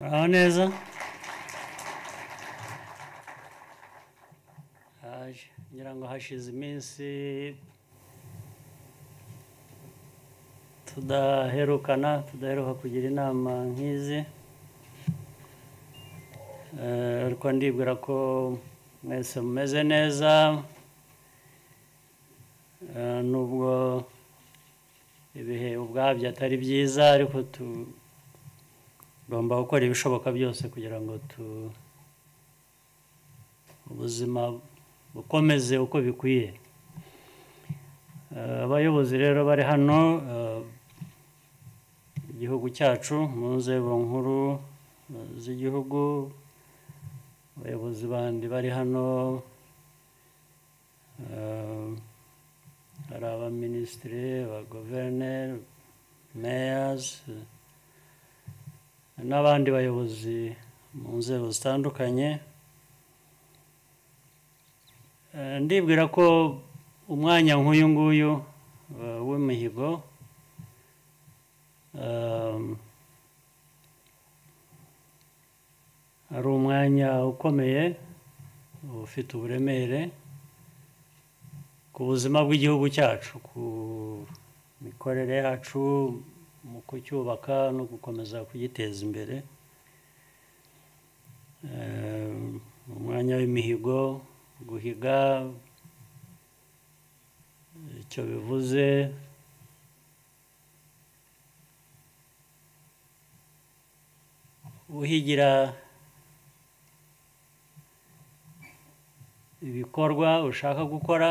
Muraho neza ngira ngo hashize iminsi tudaheruka kugira inama nk'izi ariko ndibwira ko mwese mumeze neza nubwo ibihe ubwabyo atari byiza ariko tugomba gukora ibishoboka byose kugira ngo ubuzima bukomeze uko bikwiye. Abayobozi rero bari hano igihugu cyacu mu nzego nkuru z'igihugu, abayobozi bandi bari hano hari abaminisitiri, abaguverineri, mayors n'abandi bayobozi mu nzego zitandukanye. Ndibwira ko umwanya nk'uyu nguyu w'imihigo ari umwanya ukomeye ufite uburemere ku buzima bw'igihugu cyacu, ku mikorere yacu mu kucyubaka no gukomeza kugiteza imbere. Umwanya w'imihigo, guhiga icyo bivuze, uhigira ibikorwa ushaka gukora,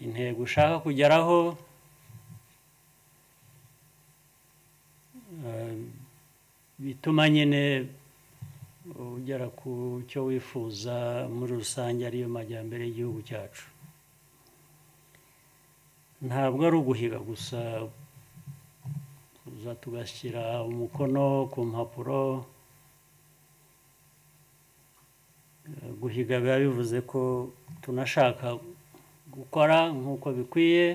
intego ushaka kugeraho, bituma nyine ugera ku cyo wifuza muri rusange, ariyo majyambere y'igihugu cyacu. Ntabwo ari uguhiga gusa tuza tugashyira umukono ku mpapuro. Guhiga biba bivuze ko tunashaka gukora nk'uko bikwiye,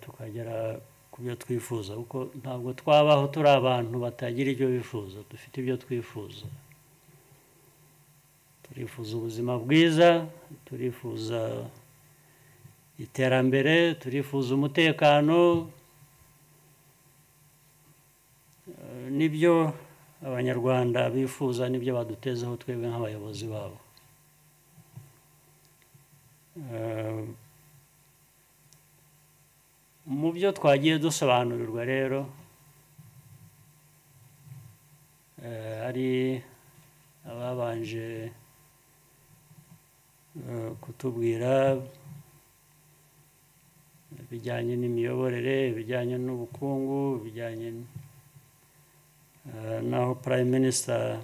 tukagera ku byo twifuza, kuko ntabwo twabaho turi abantu batagira ibyo bifuza. Dufite ibyo twifuza. Turifuza ubuzima bwiza, turifuza iterambere, turifuza umutekano. Nibyo abanyarwanda bifuza, nibyo badutezeho twebwe nk'abayobozi babo. Mu byo twagiye dusobanurirwa rero hari ababanje kutubwira ibijyanye n'imiyoborere, ibijyanye n'ubukungu, ibijyanye n'aho Prime Minister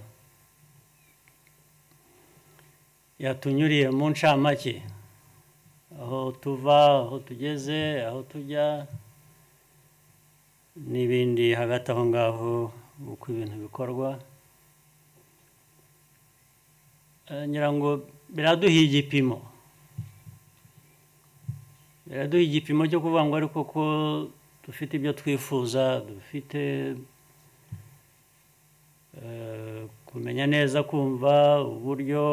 yatunyuriye mu ncamake, aho tuva, aho tugeze, aho tujya n'ibindi hagati aho ngaho uko ibintu bikorwa. Ngira ngo biraduha igipimo cyo kuvuga ngo ariko ko dufite ibyo twifuza, dufite kumenya neza, kumva uburyo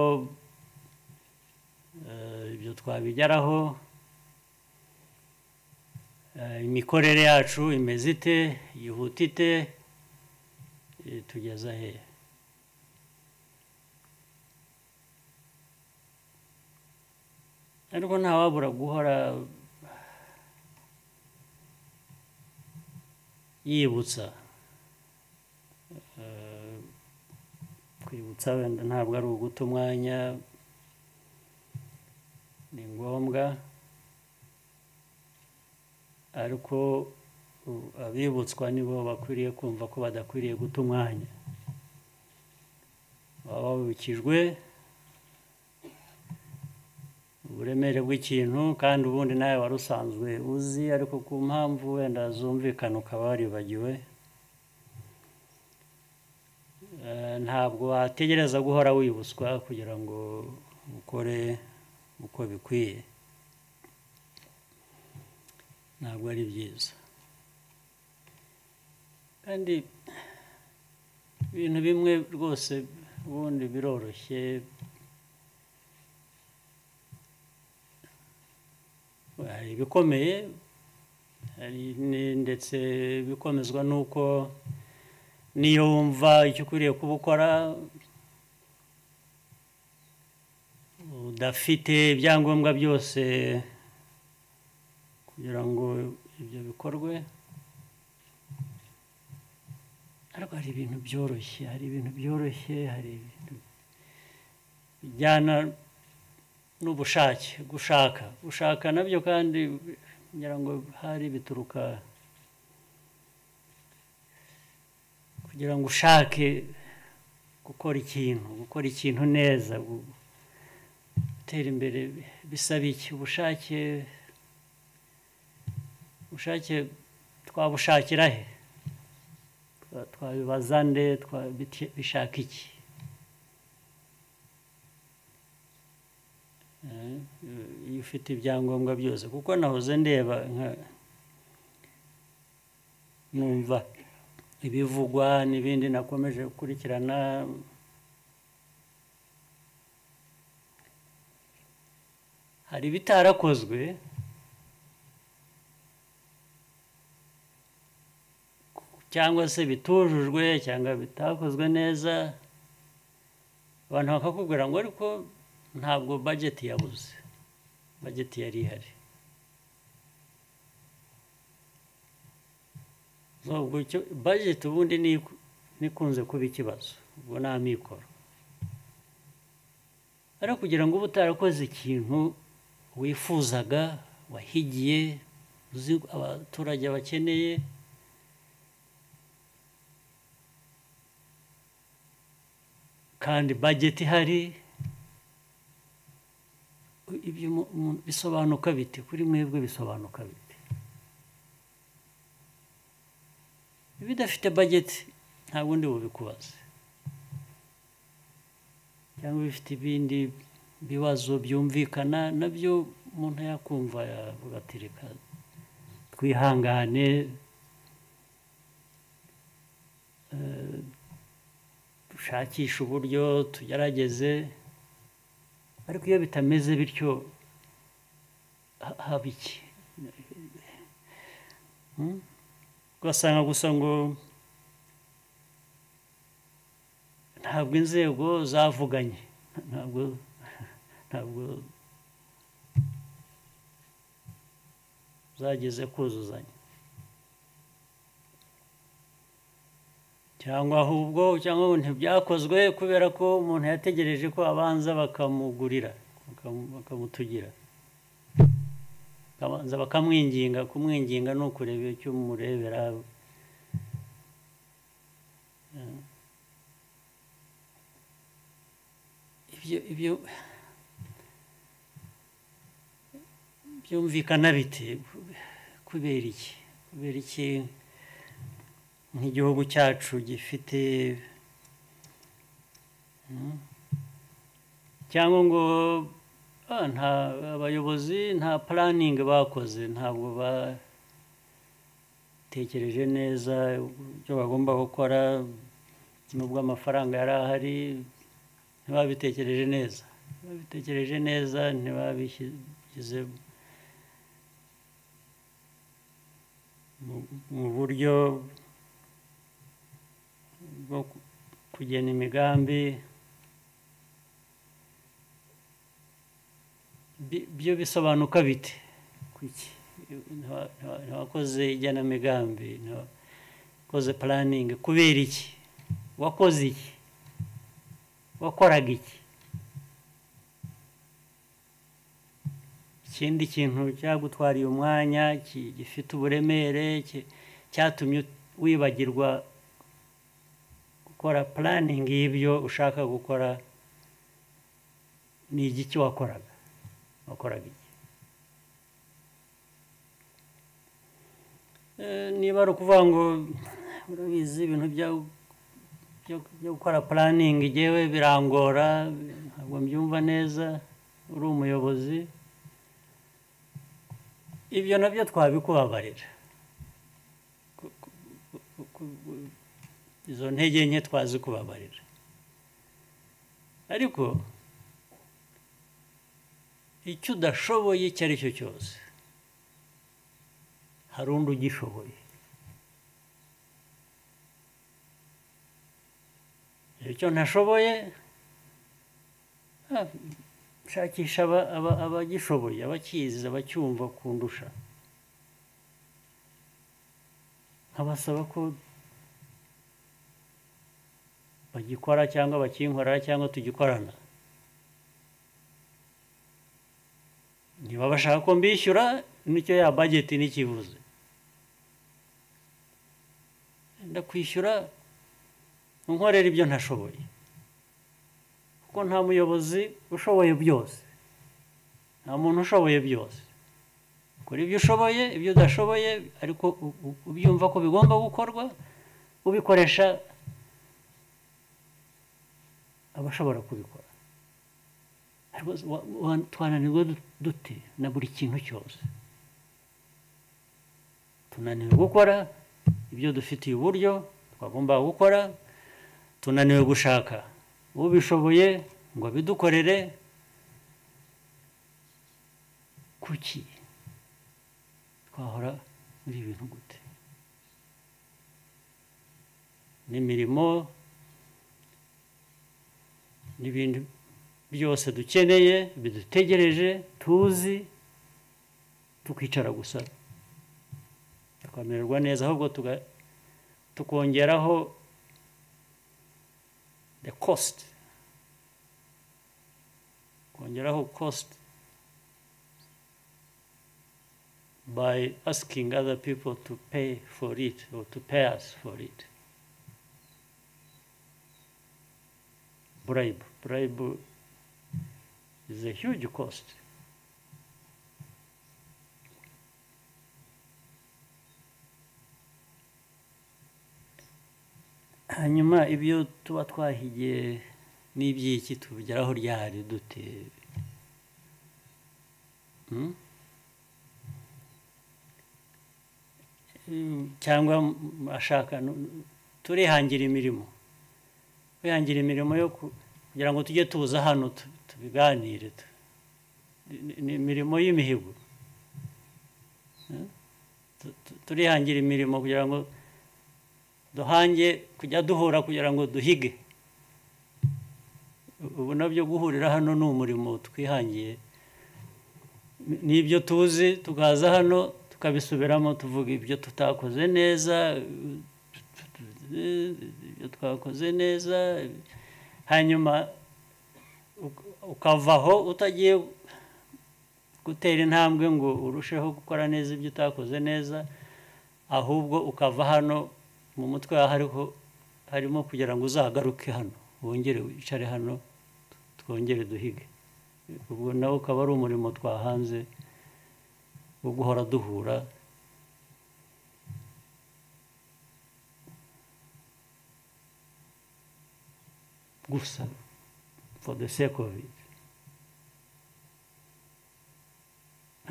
ibyo twabigeraho, imikorere yacu imeze ite, yihuta ite, tugeza he. Ariko ntawabura guhora yibutsa. Kwibutsa wenda ntabwo ari uguta umwanya, ni ngombwa, ariko abibutswa nibo bakwiriye kumva ko badakwiriye guta umwanya. Baba babikijwe uburemere bw'ikintu, kandi ubundi nawe wari usanzwe uzi, ariko ku mpamvu wenda zumvikana ukaba waribagiwe. Ntabwo wategereza guhora wibutswa kugira ngo ukore uko bikwiye. Ntabwo ari byiza. kandi ibintu bimwe rwose ubundi biroroshye, hari ibikomeye, hari ndetse bikomezwa n'uko niyo wumva icyo ukwiriye kuba ukora udafite ibyangombwa byose kugira ngo ibyo bikorwe, ariko hari ibintu byoroshye, hari ibintu byoroshye, hari ibintu bijyana n'ubushake, gushaka nabyo, kandi ngira ngo hari bituruka kugira ngo ushake gukora ikintu neza, gutera imbere bisaba iki? Ubushake twabushakira he? Twabibaza nde? Bishaka iki? Iyo ufite ibyangombwa byose, kuko nahoze ndeba numva ibivugwa n'ibindi nakomeje gukurikirana, hari ibitarakozwe cyangwa se bitujujwe cyangwa bitakozwe neza, abantu bakakubwira ngo ariko ntabwo budget yabuze, budget yari ihari. Budget ubundi nikunze kuba ikibazo, ubwo nta mikoro, ariko kugira ngo ube utarakoze ikintu wifuzaga, wahigiye, uzi abaturage bakeneye, kandi budget ihari, ibyo bisobanuka bite kuri mwebwe? Bisobanuka bite? Bidafite budget nta bundi bubikubaze, cyangwa bifite ibindi bibazo byumvikana nabyo umuntu yakumva, yavuga ati reka twihangane, dushakisha uburyo, tugerageze. Ariko iyo bitameze bityo haba iki? Ugasanga gusa ngo ntabwo inzego zavuganye, ntabwo zageze kuzuzanya, cyangwa ntibyakozwe kubera ko umuntu yategereje ko abanza bakamugurira, bakamutugira, bakabanza bakamwinginga. Kumwinginga ni ukureba icyo umurebera. Ibyo byumvikana bite? Kubera iki? Kubera iki nk'igihugu cyacu gifite, cyangwa ngo nta abayobozi nta planning bakoze, ntabwo batekereje neza icyo bagomba gukora, nubwo amafaranga yari ahari ntibabitekereje neza, ntibabishyize mu buryo bwo kugena imigambi. Byo bisobanuka bite? Ntiwakoze igenamigambi, ntiwakoze planning, kubera iki? Wakoze iki? Wakoraga iki? Ikindi kintu cyagutwariye umwanya, gifite uburemere, cyatumye wibagirwa gukora planning y'ibyo ushaka gukora, ni igiki wakoraga iki? Niba ari ukuvuga ngo urabizi ibintu byo gukora planning, igihe birangora, ntabwo mbyumva neza, uri umuyobozi, ibyo nabyo twabikubabarira, izo ntege nke twazi kubabarira, ariko icyo udashoboye icyo ari cyo cyose hari undi ugishoboye. icyo ntashoboye shakisha abagishoboye, abakizi, abacyumva kundusha, nkabasaba ko bagikora cyangwa bakinkorera cyangwa tugikorana. niba bashaka ko mbishyura nicyo ya bageti n'ikivuze, ndakwishyura unkorera ibyo ntashoboye, kuko nta muyobozi ushoboye byose, nta muntu ushoboye byose. ukora ibyo ushoboye, ibyo udashoboye ariko ubyumva ko bigomba gukorwa, ubikoresha abashobora kubikora. twananirwa dute na buri kintu cyose? tunaniwe gukora ibyo dufitiye uburyo twagomba gukora, tunaniwe gushaka ubishoboye ngo abidukorere. kuki twahora muri ibintu gute? n'imirimo n'ibindi byose dukeneye bidutegereje tuzi, tukicara gusa tukamererwa neza, ahubwo tukongeraho the cost, kongeraho cost by asking other people to pay for it or to pay us for it. Bribe is a huge cost. hanyuma ibyo tuba twahigiye n'iby'iki tubigeraho ryari dute? cyangwa ashaka turihangira imirimo, kwihangira imirimo yo kugira ngo tujye tuza hano tubiganire, ni imirimo y'imihigo. turihangira imirimo kugira ngo duhange kujya duhura kugira ngo duhige. ubu nabyo guhurira hano ni umurimo twihangiye, n'ibyo tuzi tukaza hano tukabisubiramo, tuvuga ibyo tutakoze neza, ibyo twakoze neza, hanyuma ukavaho utagiye gutera intambwe ngo urusheho gukora neza ibyo utakoze neza, ahubwo ukava hano mu mutwe wawe harimo kugira ngo uzagaruke hano, wongere wicare hano twongere duhige. ubwo nawe ukaba ari umurimo twahanze wo guhora duhura. gusa for the sake of it.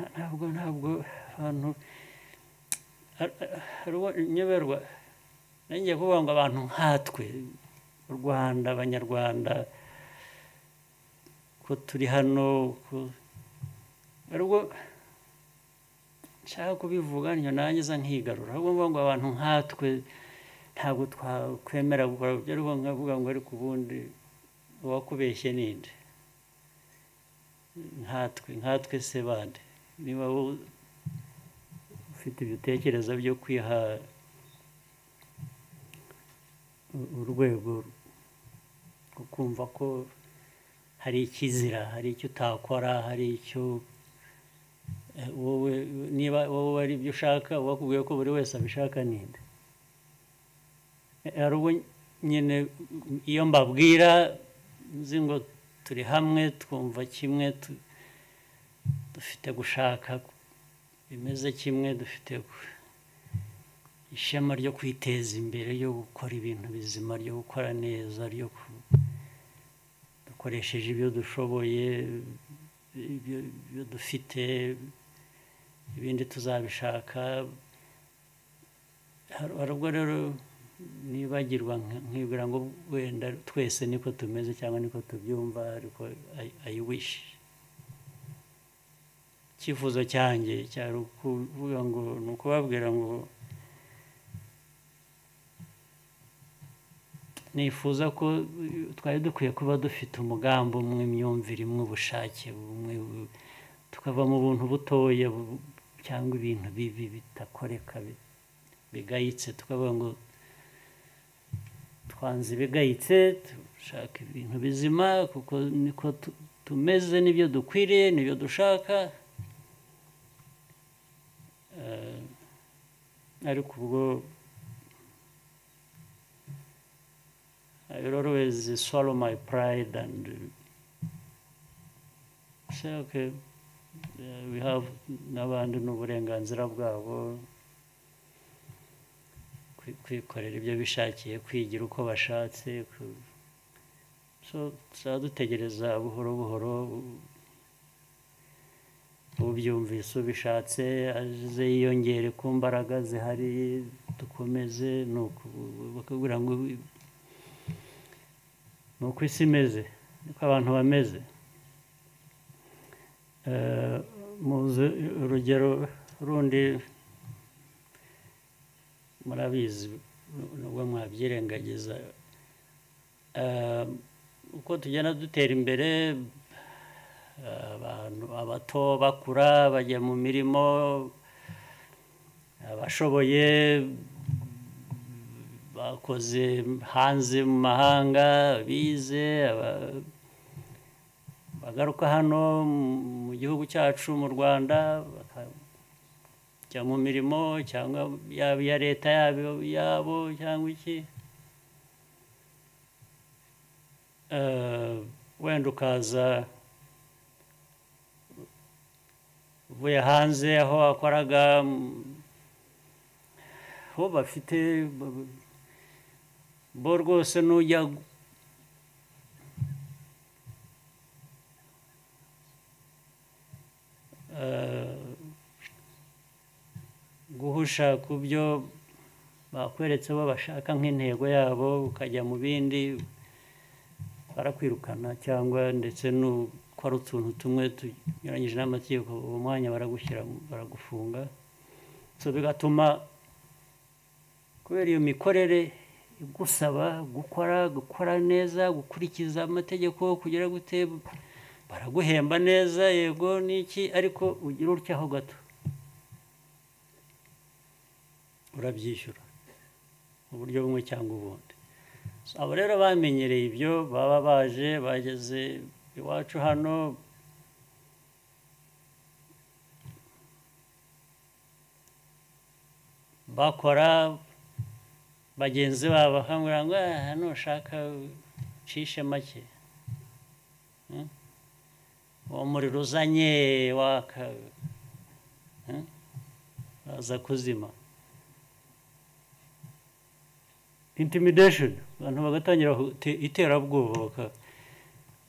ntabwo abantu nyoberwa, nanjye kuvuga ngo abantu nkatwe u Rwanda, abanyarwanda, ko turi hano, ariko nshaka kubivuga niyo nangiza nkigarura, ahubwo mvuga ngo abantu nkatwe ntabwo twakwemera gukora ibyo, ariko nkavuga ngo ariko ubundi uwakubeshye ninde? nkatwe se bande? niba ufite ibitekerezo byo kwiha urwego rwo kumva ko hari ikizira, hari icyo utakora, hari icyo wowe, niba wowe ari ibyo ushaka, wakubwiye ko buri wese abishaka ninde? hari ubwo nyine iyo mbabwira nzi ngo turi hamwe, twumva kimwe, dufite gushaka bimeze kimwe, dufite ishema ryo kwiteza imbere, ryo gukora ibintu bizima, ryo gukora neza, ryo dukoresheje ibyo dushoboye, ibyo dufite, ibindi tuzabishaka. hari ubwo rero nibagirwa nkibwira ngo wenda twese niko tumeze cyangwa niko tubyumva ariko I wish icyifuzo cyanjye cyari ukuvuga ngo ni ukubabwira ngo nifuza ko twari dukwiye kuba dufite umugambi umwe, imyumvire imwe, ubushake bumwe, tukava mu buntu butoya cyangwa ibintu bibi bitakoreka bigayitse, tukavuga ngo twanze ibigayitse dushaka ibintu bizima kuko niko tumeze, nibyo dukwiriye, nibyo dushaka. Ariko ubwo I will always swallow my pride and say okay, we have n'abandi n'uburenganzira bwabo kwikorera ibyo bishakiye, kwigira uko bashatse, so dutegereza buhoro buhoro ubyumvise ubishatse aze yiyongere ku mbaraga zihari, dukomeze nuko bakubwira ngo nuko isi imeze, niko abantu bameze. Muzi urugero rundi murabizi nubwo mwabyirengagiza, uko tugenda dutera imbere abantu abato bakura bajya mu mirimo, abashoboye bakoze hanze mu mahanga, bize bagaruka hano mu gihugu cyacu mu Rwanda bakajya mu mirimo cyangwa yaba iya leta yabo cyangwa iki, wenda ukaza uvuye hanze aho wakoraga ho bafite bo rwose n'ujya guhusha ku byo bakweretse bo bashaka nk'intego yabo, ukajya mu bindi barakwirukana, cyangwa ndetse n'ukora utuntu tumwe tunyuranyije n'amategeko, uwo mwanya baragushyira baragufunga. So bigatuma kubera iyo mikorere igusaba gukora neza, gukurikiza amategeko, kugira gute, baraguhemba neza yego n'iki, ariko ugira utyaho gato urabyishyura mu buryo bumwe cyangwa ubundi. Abo rero bamenyereye ibyo, baba baje bageze iwacu hano bakora, bagenzi babo bakambwira ngo nushaka ucishe make, uwo muriro uzanye waka aza kuzima. Intimidation, abantu bagatangira iterabwoba,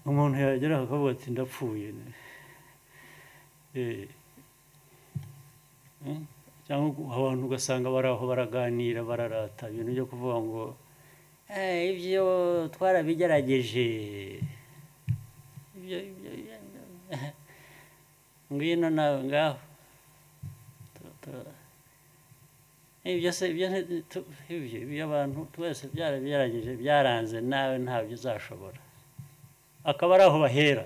umuntu yagera akavuga ati ndapfuye, cyangwa abantu ugasanga bari aho baraganira bararata ibintu byo kuvuga ngo ibyo twarabigerageje, ngwino nawe ngaho, ibyo abantu twese byarabigerageje byaranze, nawe ntabyo uzashobora. Akaba ari aho bahera,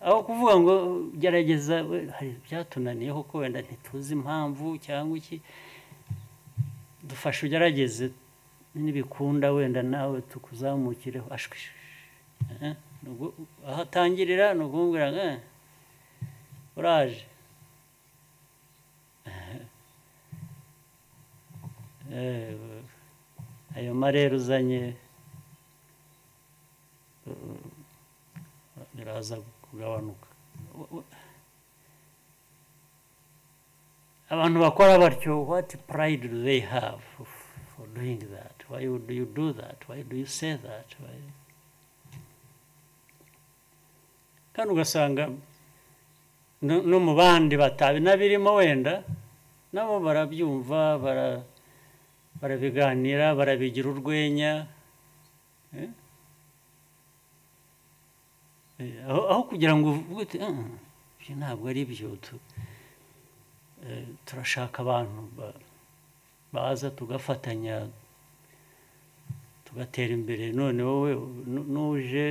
aho kuvuga ngo gerageza, hari byatunaniye kuko wenda ntituzi impamvu cyangwa iki, dufashe ugerageze, nibikunda wenda nawe tukuzamukireho. Aho atangirira ni ukumbwira ngo uraje, ayo marere uzanye biraza kugabanuka. Abantu bakora batyo, what pride do they have for doing that? Why do you do that? Why do you say that? Kandi ugasanga no mu bandi batabi nabirimo wenda nabo barabyumva, barabiganira barabigira urwenya aho kugira ngo uvuge uti ibyo ntabwo ari byo turashaka abantu baza tugafatanya tugatera imbere none wowe nuje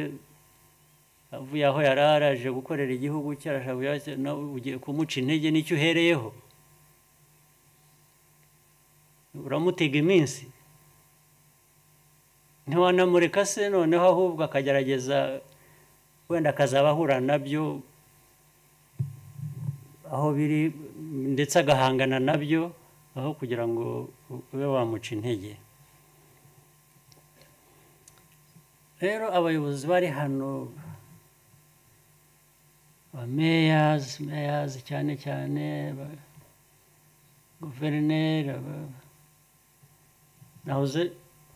avuye aho yari araje gukorera igihugu cye arashaka nawe ugiye kumuca intege n'icyo uhereyeho uramutega iminsi ntiwanamureka se noneho ahubwo akagerageza wenda akazaba ahura nabyo aho biri ndetse agahangana nabyo aho kugira ngo ube wamuca intege rero abayobozi bari hano meyazi cyane cyane guverineri nahoze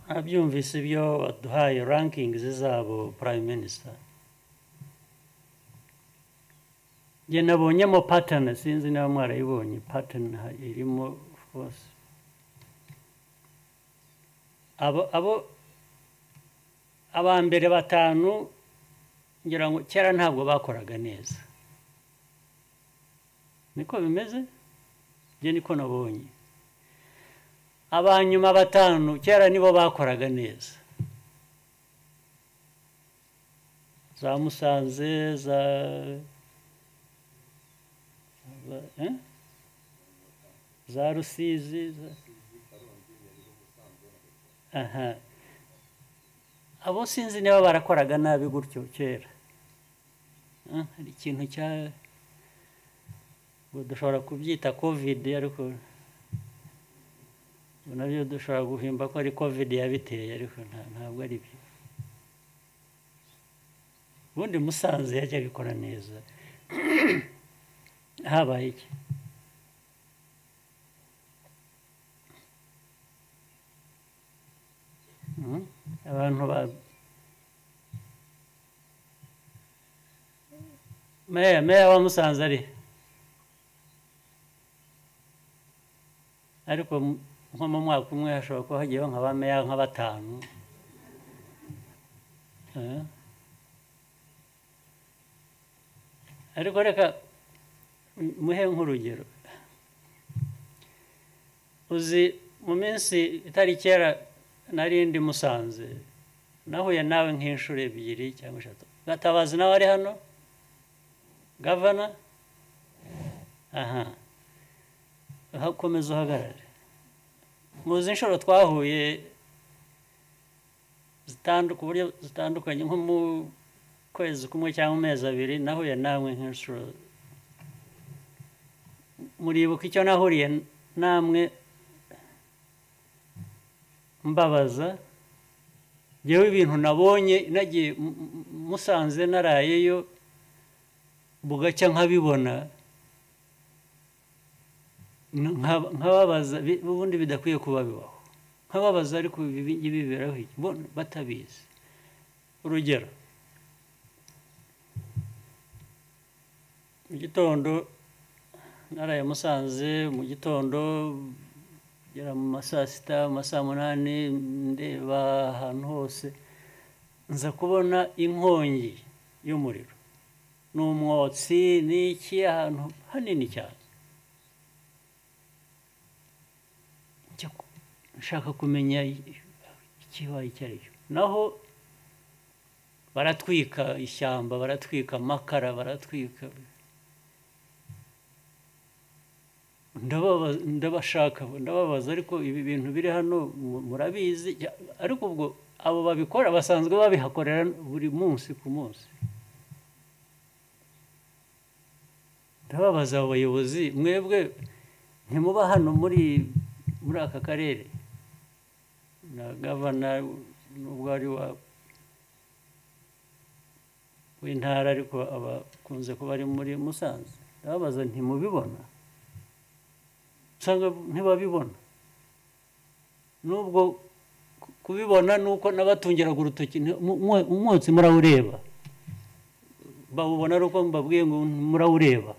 nabyumvise ibyo waduhaye rankings zabo prime minister njye nabonyemo pattern sinzi niba mwarayibonye pattern irimo of course abambere batanu ngira ngo kera ntabwo bakoraga neza niko bimeze njye niko nabonye abanyuma batanu kera nibo bakoraga neza za Musanze za Rusizi abo sinzi niba barakoraga nabi gutyo kera hari ikintu dushobora kubyita covid ariko nabyo dushobora guhimba ko ari covid yabiteye ariko ntabwo ari byo ubundi Musanze yajyaga ikora neza habaye iki abantu meya wa Musanze ariko nko mu mwaka umwe hashobora kuba hagiyeho nka ba meya nka batanu ariko reka muhe nk'urugero uzi mu minsi itari kera narindi Musanze nahuye nawe nk'inshuro ebyiri cyangwa eshatu Gatabazi nawe ari hano gavana komeza uhagarare muzi inshuro twahuye ku buryo zitandukanye nko mu kwezi kumwe cyangwa amezi abiri nahuye nawe nk'inshuro muribuka icyo nahuriye namwe mbabaza yewe ibintu nabonye nagiye Musanze narayeyo bugacya nkabibona nkababaza ubundi bidakwiye kuba bibaho nkababaza ariko biberaho batabizi urugero mu gitondo naraye Musanze mu gitondo gera mu saa sita mu saa munani ndeba ahantu hose nza kubona inkongi y'umuriro n'umwotsi n'iki ahantu hanini cyane nshaka kumenya ikibaye icyo ari cyo naho baratwika ishyamba baratwika amakara baratwika ndababaza ariko ibi bintu biri hano murabizi ariko ubwo abo babikora basanzwe babihakorera buri munsi ku munsi ndababaza abo bayobozi mwebwe ntimuba hano muri aka karere na gavana nubwo ari w'intara ariko abakunze kuba ari muri Musanze ndababaza ntimubibona usanga ntibabibona nubwo kubibona nuko nabatungiraga urutoki umwotsi murawureba bawubona ari uko mbabwiye ngo murawureba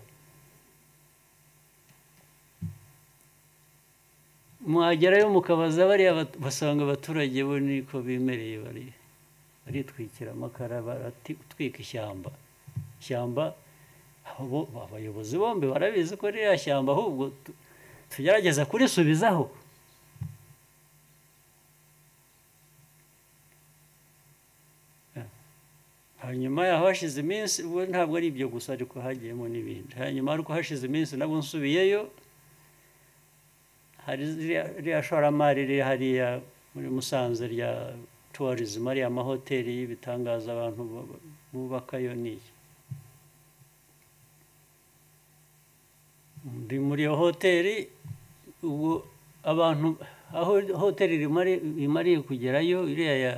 mwagerayo mukabaza bariya basanga abaturage bo niko bimereye baritwikira amakara baratwika ishyamba abayobozi bombi barabizi ko ririya shyamba ahubwo tugerageza kurisubizaho. hanyuma yaho hashize iminsi, ubwo ntabwo ari ibyo gusa ariko hagiyemo n'ibindi. hanyuma ariko hashize iminsi nabwo nsubiyeyo, hari ririya shoramari riri hariya muri Musanze rya tourism, ariya amahoteli y'ibitangaza abantu bubakayo n'iki. ndi muri iyo hoteli, ubwo abantu aho hoteli imariye kugerayo, iriya ya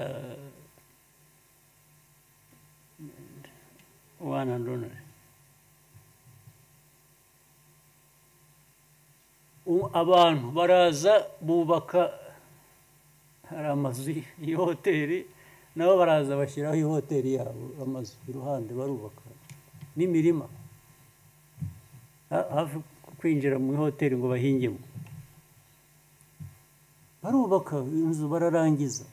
One and Only, abantu baraza bubaka, hari amazu y'ihoteli nabo baraza bashyiraho ihoteli yabo, amazu iruhande barubaka n'imirima hafi kwinjira mu ihoteli ngo bahingemo, barubaka inzu bararangiza,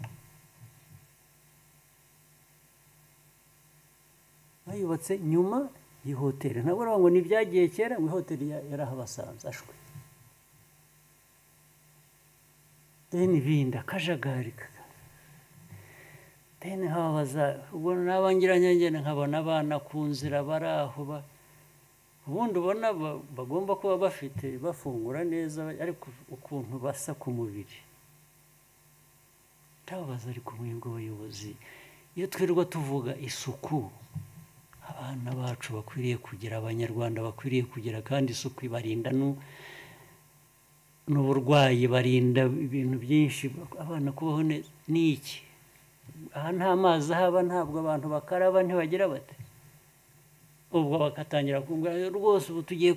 bayubatse nyuma y'ihoteli. ntabwo ngo ntibyagiye kera, ngo ihoteli yarahabasanze ashwe, deni ibindi akajagari, deni habaza. ubwo n'abangiranye nkabona abana ku nzira bari aho, ubundi ubona bagomba kuba bafungura neza, ariko ukuntu basa ku mubiri ndababaza. ariko mwebwe abayobozi, iyo twirirwa tuvuga isuku abana bacu bakwiriye kugira, abanyarwanda bakwiriye kugira, kandi isuku ibarinda n'uburwayi, barinda ibintu byinshi, abana kubaho neza ni iki? aha nta mazi ahaba, ntabwo abantu bakaraba, ntibagira bate? ubwo bagatangira kuvuga rwose ubu tugiye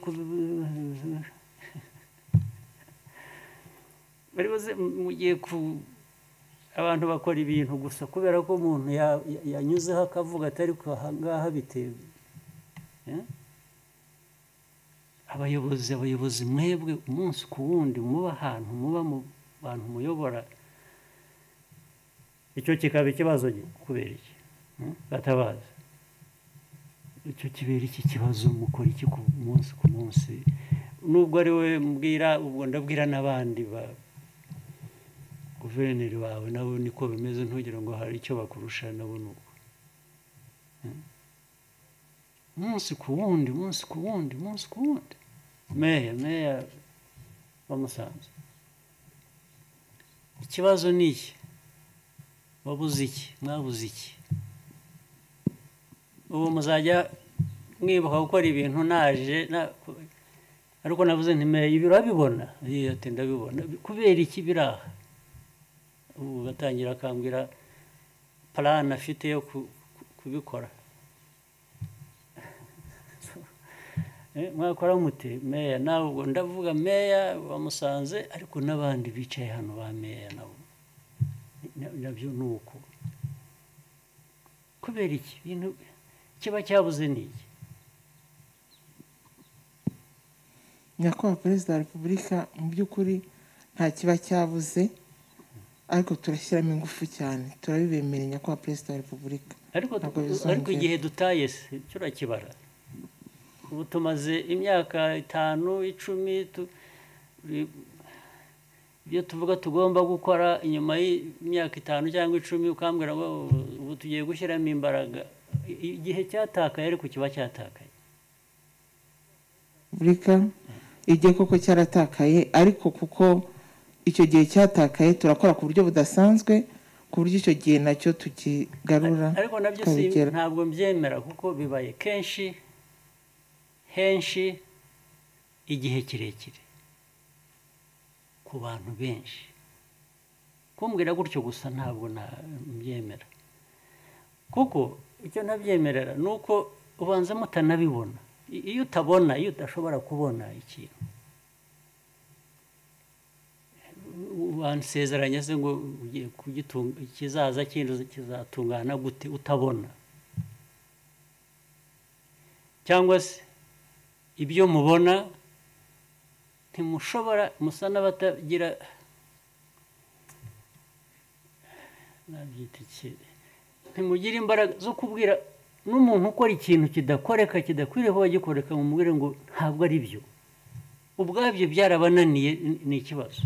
mugiye abantu bakora ibintu gusa kubera ko umuntu yanyuzeho akavuga ati ariko aha ngaha bitewe. abayobozi mwebwe umunsi ku wundi muba ahantu, muba mu bantu muyobora, icyo kikaba ikibazo kubera iki? Gatabazi, icyo kibera iki kibazo? mukora iki ku munsi? nubwo ari we mbwira, ubwo ndabwira n'abandi guverineri wawe nabo niko bimeze, ntugire ngo hari icyo bakurusha, nabo nuko umunsi ku wundi. meya bamusanze, ikibazo ni iki? wabuze iki? mwabuze iki? ubu muzajya mwibuka gukora ibintu naje ariko navuze nti meya ibi urabibona? ati ndabibona. kubera iki biraha? ubu gatangira akambwira plan afite yo kubikora. mwakora mute? meya nawe, ubwo ndavuga meya bamusanze, ariko n'abandi bicaye hano ba meya nabo nabyo ni uko. kubera iki? ibintu kiba cyabuze ni iki? nyakubahwa perezida wa repubulika, mu by'ukuri nta kiba cyabuze, ariko turashyiramo ingufu cyane, turabibemereye nyakubahwa perezida wa repubulika. ariko igihe dutaye se turakibara. ubu tumaze imyaka 5, 10, ibyo tuvuga tugomba gukora inyuma y'imyaka 5 cyangwa 10, ukambwira ngo ubu tugiye gushyiramo imbaraga. igihe cyatakaye, ariko kiba cyatakaye. repubulika igihe koko cyaratakaye, ariko kuko icyo gihe cyatakaye turakora ku buryo budasanzwe, ku buryo icyo gihe nacyo tukigarura. ariko nabyo ntabwo mbyemera, kuko bibaye henshi igihe kirekire ku bantu benshi. kumbwira gutyo gusa ntabwo mbyemera, kuko icyo ntabyemerera ni uko ubanza mutanabibona. iyo udashobora kubona ikintu, wansezeranya se ngo ugiye kugitunga, kizaza kindi kizatungana gute utabona? cyangwa se ibyo mubona ntimushobora, musa n'abatagira nabyita iki, ntimugire imbaraga zo kubwira n'umuntu ukora ikintu kidakoreka kidakwiriye kuba gikoreka mumubwire ngo ntabwo ari byo, ubwabyo byarabananiye, ni ikibazo.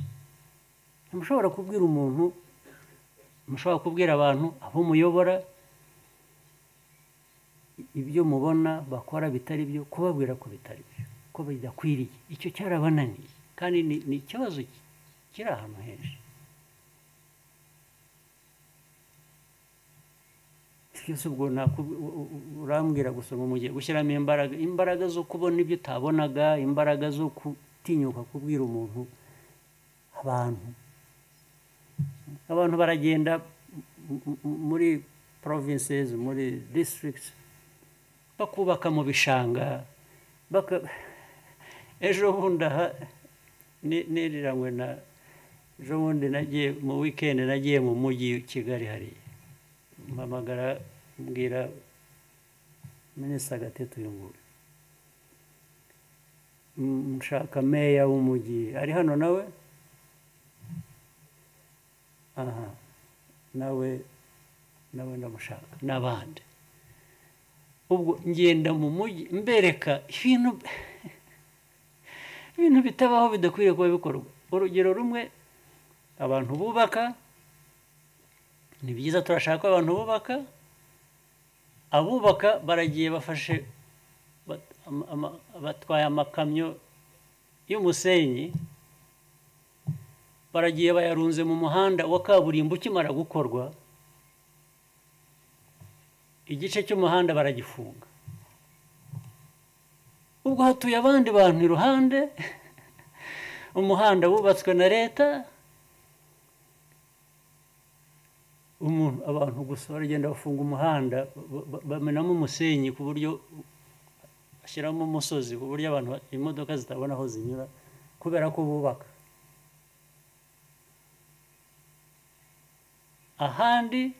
ntimushobora kubwira umuntu, mushobora kubwira abantu abo muyobora ibyo mubona bakora bitari byo, kubabwira ko bitari byo, ko bidakwiriye. Icyo cyarabananiye kandi ni ikibazo kiri ahantu henshi. Byose ubwo urambwira gusa ngo mugiye gushyiramo imbaraga zo kubona ibyo utabonaga, imbaraga zo gutinyuka kubwira umuntu. Abantu baragenda muri provinces, muri districts, bakubaka mu bishanga, ejo bundi aha niriranywe na ejo bundi nagiye mu weekend, nagiye mu mujyi Kigali hariya, mpamagara mbwira Minisita Gatete uyu nguyu, nshaka meya w'umujyi, ari hano nawe? Aha, nawe ndamushaka n'abandi. Ubwo ngenda mu mujyi mbereka ibintu bitabaho, bidakwiriye kuba bikorwa. Urugero rumwe, abantu bubaka, ni byiza, turashaka abantu bubaka. Abubaka baragiye bafashe, batwaye amakamyo y'umusenyi, baragiye bayarunze mu muhanda wa kaburimbo ukimara gukorwa, igice cy'umuhanda baragifunga. Ubwo hatuye abandi bantu iruhande, umuhanda wubatswe na leta, abantu gusa baragenda bafunga umuhanda, bamenamo umusenyi ku buryo bashyiramo umusozi, ku buryo abantu, imodoka zitabona aho zinyura, kubera ko bubaka. Ahandi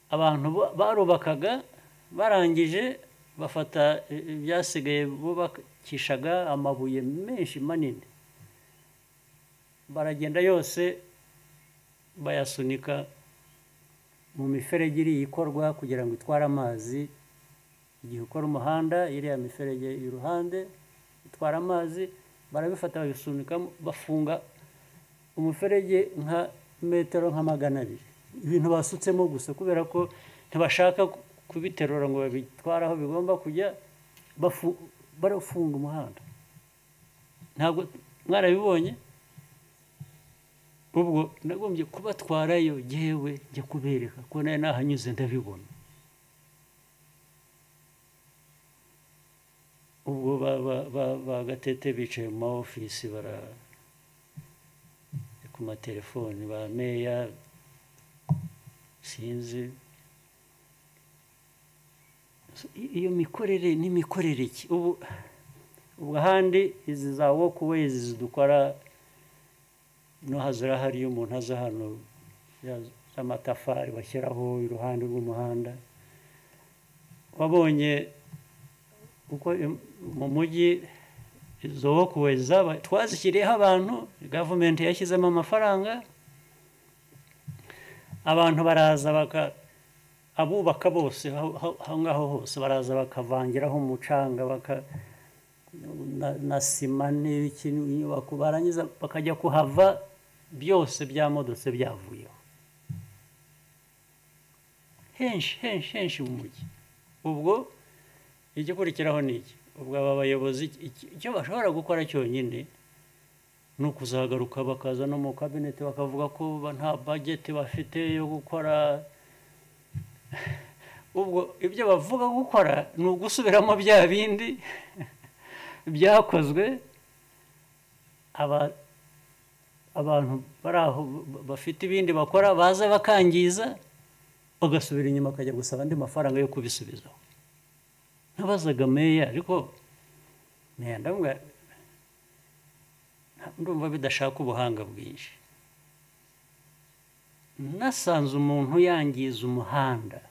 abantu barubakaga, barangije bafata ibyasigaye bubakishaga amabuye menshi manini, baragenda yose bayasunika mu miferege iriya ikorwa kugira ngo itware amazi. Igihe ukora umuhanda, iriya miferege iruhande itwara amazi, barabifata babisunikamo, bafunga umuferege nka metero nka 200, ibintu basutsemo gusa, kubera ko ntibashaka kubiterura ngo babitware aho bigomba kujya, barafunga umuhanda. Ntabwo mwarabibonye? Ubwo nagombye kubatwarayo, yewe njya kubereka ko nayo nahanyuze ndabibona. Ubwo ba Gatete bicaye mu ma-office, ku matelefoni, ba meya sinzi. Iyo mikorere n'imikorere ki? Ubwo ahandi izi za walkways zidukora no hazira, hari umuntu aza hano y'amatafari bashyiraho iruhande rw'umuhanda. Wabonye uko mu mujyi izo walkways twazishyiriyeho abantu, government yashyizemo amafaranga, abantu baraza abubaka bose aho ngaho hose baraza bakavangiraho umucanga na sima n'inyubako, barangiza bakajya kuhava byose byamodotse byavuyeho henshi mu mujyi. Ubwo igikurikiraho ni iki? Ubwo aba bayobozi icyo bashobora gukora cyonyine ni ukuzagaruka bakaza no mu kabineti bakavuga ko nta budget bafite yo gukora. Ubwo ibyo bavuga gukora ni ugusubiramo bya bindi byakozwe. Abantu bari aho bafite ibindi bakora, baza bakangiza, bagasubira inyuma bakajya gusaba andi mafaranga yo kubisubizaho. Nabazaga meya, ariko meya ndumva bidashaka ubuhanga bwinshi. Nasanze umuntu yangiza umuhanda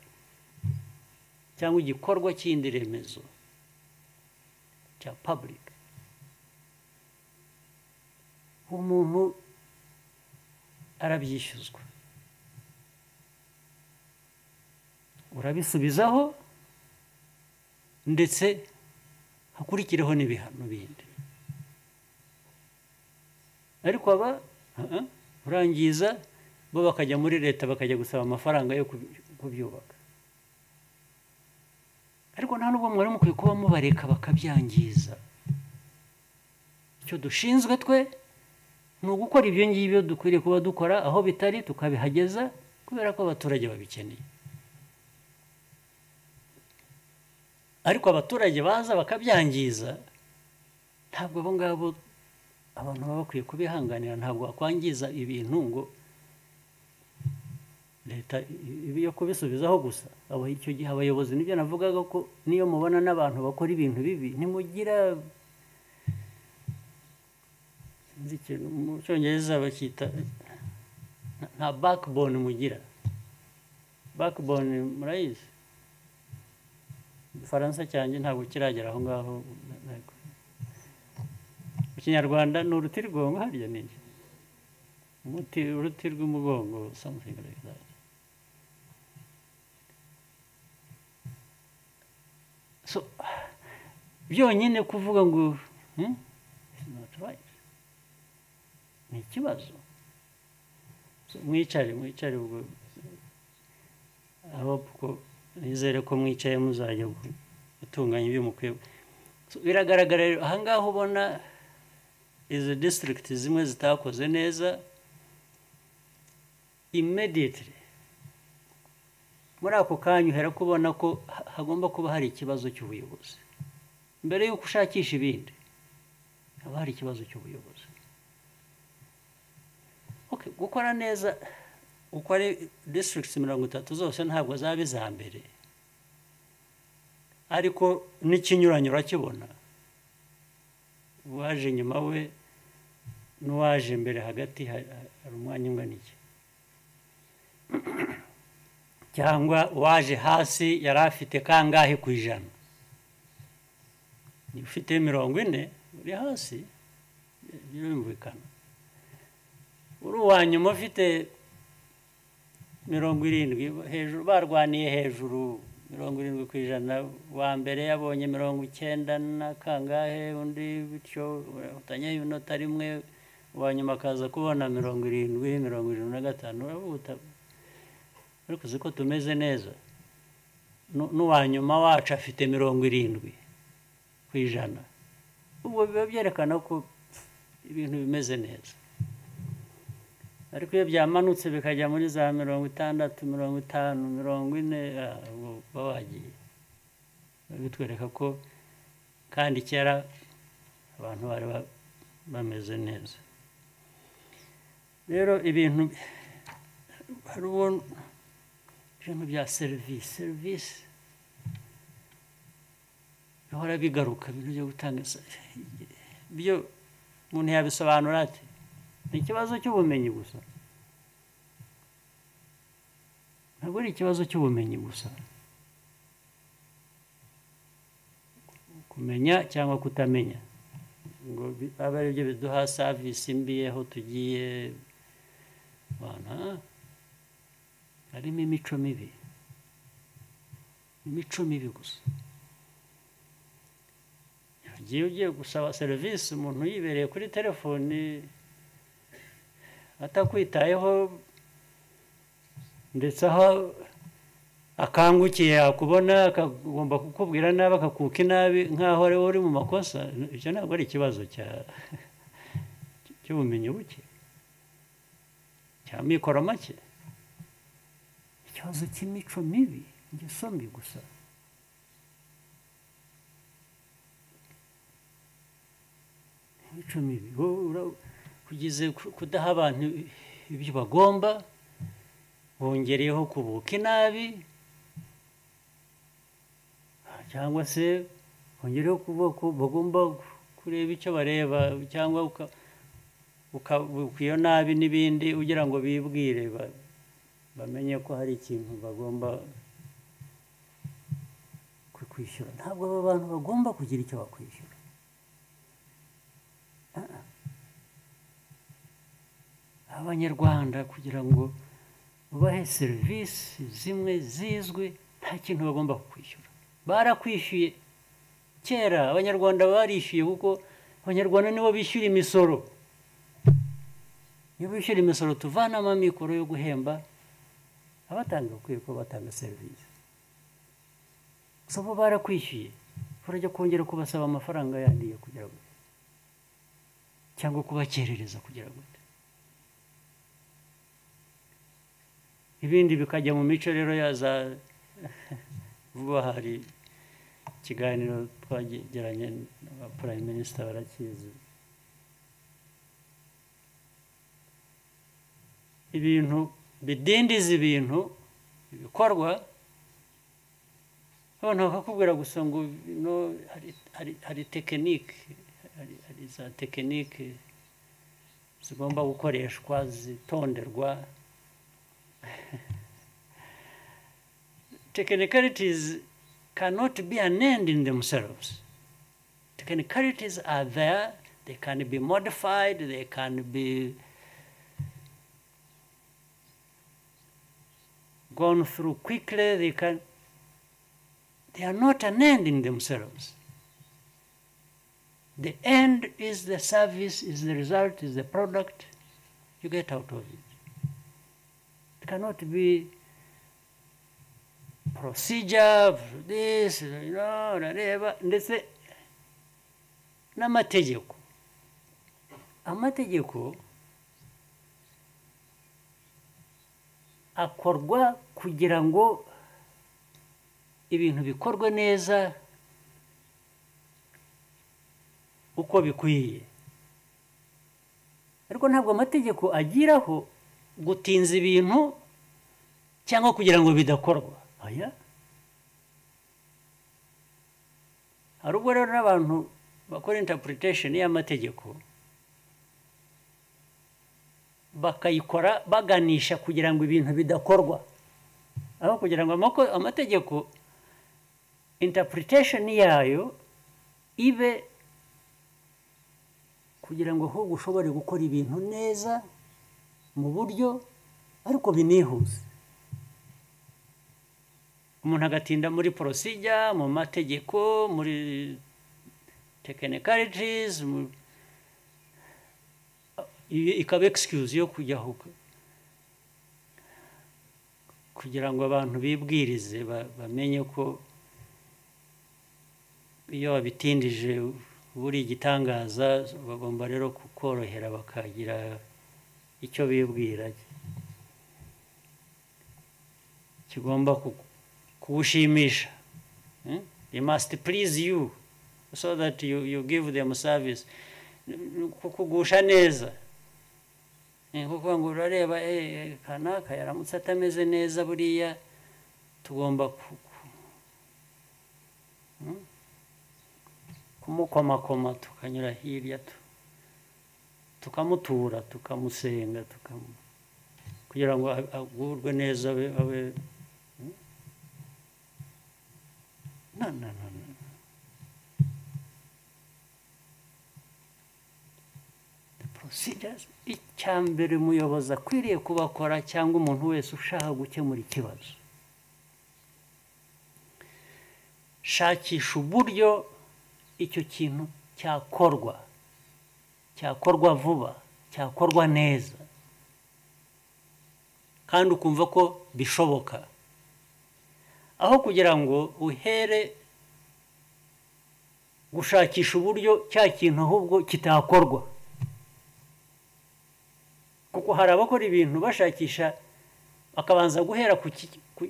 cyangwa igikorwa cy'indi remezo cya public, umuntu arabyishyuzwa. urabisubizaho ndetse hakurikireho n'ibihano bindi. Ariko urangiza bo bakajya muri leta bakajya gusaba amafaranga yo kubyubaka. Ariko nta nubwo mwari mukwiye kuba mubareka bakabyangiza. Icyo dushinzwe twe ni ugukora ibyo ngibyo dukwiriye kuba dukora, aho bitari tukabihageza kubera ko abaturage babikeneye. Ariko abaturage baza bakabyangiza, ntabwo abo ngabo abantu baba bakwiye kubihanganira. Ntabwo wakwangiza ibintu ngo leta yo kubisubizaho gusa. Icyo gihe abayobozi, nibyo navugaga ko niyo mubona n'abantu bakora ibintu bibi ntimugira, mu Cyongereza bacyita nta backbone mugira. Backbone murayizi? Igifaransa cyanjye ntabwo kiragera aho ngaho. Mu Kinyarwanda ni urutirigongo, harya ni iki? Uruti rw'umugongo, something like that. So byonyine kuvuga ngo it's not right, ni ikibazo. Mwicare ubwo, aho nizere ko mwicaye muzajya gutunganya ibyo mukwiye. Biragaragara aha ngaho ubona izo district zimwe zitakoze neza. Immediately muri ako kanya uhera kubona ko hagomba kuba hari ikibazo cy'ubuyobozi. Mbere y'uko ushakisha ibindi, haba hari ikibazo cy'ubuyobozi. Gukora neza uko ari districts 30 zose ntabwo zaba iza mbere, ariko n'ikinyuranyo urakibona. Uwaje nyuma we n'uwaje mbere hagati hari umwanya ungana iki? Cyangwa uwaje hasi yari afite kangahe ku ijana? Ni ufite 40 uri hasi, birumvikana. Uri uwa nyuma ufite 70 hejuru, barwaniye hejuru 70 ku ijana. Wa mbere yabonye 90 na kangahe, undi bityo utanyaye inota rimwe, uwa nyuma akaza kubona 70, 75. Urabuta. Ariko ziko tumeze neza. N'uwa nyuma wacu afite 70 ku ijana. Ubwo biba byerekana ko ibintu bimeze neza. Ariko iyo byamanutse bikajya muri za 60, 50, 40, baba bagiye. Bitwereka ko kandi kera abantu bari bameze neza. Rero ibintu hari ibintu bya serivisi bihora bigaruka, ibintu byo gutanga byo umuntu yabisobanura ati ni ikibazo cy'ubumenyi gusa. Ntabwo ari ikibazo cy'ubumenyi gusa, kumenya cyangwa kutamenya ngo aba ari byo biduha service mbi aho tugiye. Harimo imico mibi gusa. Ugiye gusaba serivisi umuntu yibereye kuri telefoni atakwitayeho, ndetse aho akangukiye akubona akagomba kukubwira nabi, akakuka inabi nk'aho ari uri mu makosa. Icyo ntabwo ari ikibazo cy'ubumenyi buke, cya mikoro make. Ikibazo cy'imico mibi, ingeso mbi gusa. Imico mibi kugize kudaha abantu ibyo bagomba, bongereyeho kubuka inabi, cyangwa se bongereyeho kuvuga ko bagomba kureba icyo bareba, cyangwa ukabuka iyo nabi n'ibindi ugira ngo bibwire bamenye ko hari ikintu bagomba kwishyura. Ntabwo aba bantu bagomba kugira icyo bakwishyura. Abanyarwanda kugira ngo ubahe serivisi zimwe zizwi, nta nta kintu bagomba kukwishyura. Barakwishyuye kera, abanyarwanda barishyuye kuko abanyarwanda nibo bishyura imisoro. Iyo bishyura imisoro tuvanamo amikoro yo guhemba abatanga ukwiye ko batanga serivisi. Gusa bo barakwishyuye, urajya kongera kubasaba amafaranga yandi yo kugira ngo cyangwa kubakerereza kugira ngo ibindi bikajya mu mico rero yaza. Vuba hari ikiganiro twagiranye na Prime Minister barakizi. Ibintu bidindiza ibintu bikorwa, abantu bakakubwira gusa ngo no hari tekinike, hari za tekinike zigomba gukoreshwa zitonderwa. Technicalities cannot be an end in themselves. Technicalities are there, they can be modified, they can be gone through quickly, they are not an end in themselves. The end is the service, is the result, is the product you get out of it. It cannot be procedure, this, ndetse n'amategeko. Amategeko akorwa kugira ngo ibintu bikorwe neza uko bikwiye. Ariko ntabwo amategeko agiraho gutinza ibintu cyangwa kugira ngo bidakorwa. Aya hari ubwo rero n'abantu bakora interpretation y'amategeko bakayikora baganisha kugira ngo ibintu bidakorwa, aho kugira ngo amategeko interpretation yayo ibe kugira ngo ahubwo ushobore gukora ibintu neza mu buryo ariko binihuse. Umuntu agatinda muri procedure, mu mategeko, muri technicalities, ikaba excuse yo kujyaho kugira ngo abantu bibwirize bamenye ko iyo babitindije buri gitangaza. Bagomba rero kukorohera bakagira icyo bibwira kigomba kuwushimisha. They must please you so that you give them service. Kukugusha neza, kuko ngo urareba kanaka yaramutse atameze neza, buriya tugomba kumukomakoma tukanyura hirya tukamutura tukamusenga kugira ngo agurwe neza abe. No. The procedures icyambere umuyobozi akwiriye kubakora cyangwa umuntu wese ushaka gukemura ikibazo, shakisha uburyo icyo kintu cyakorwa vuba, cyakorwa neza, kandi ukumva ko bishoboka, aho kugira ngo uhere gushakisha uburyo cya kintu ahubwo kitakorwa. Kuko hari abakora ibintu bashakisha bakabanza guhera ku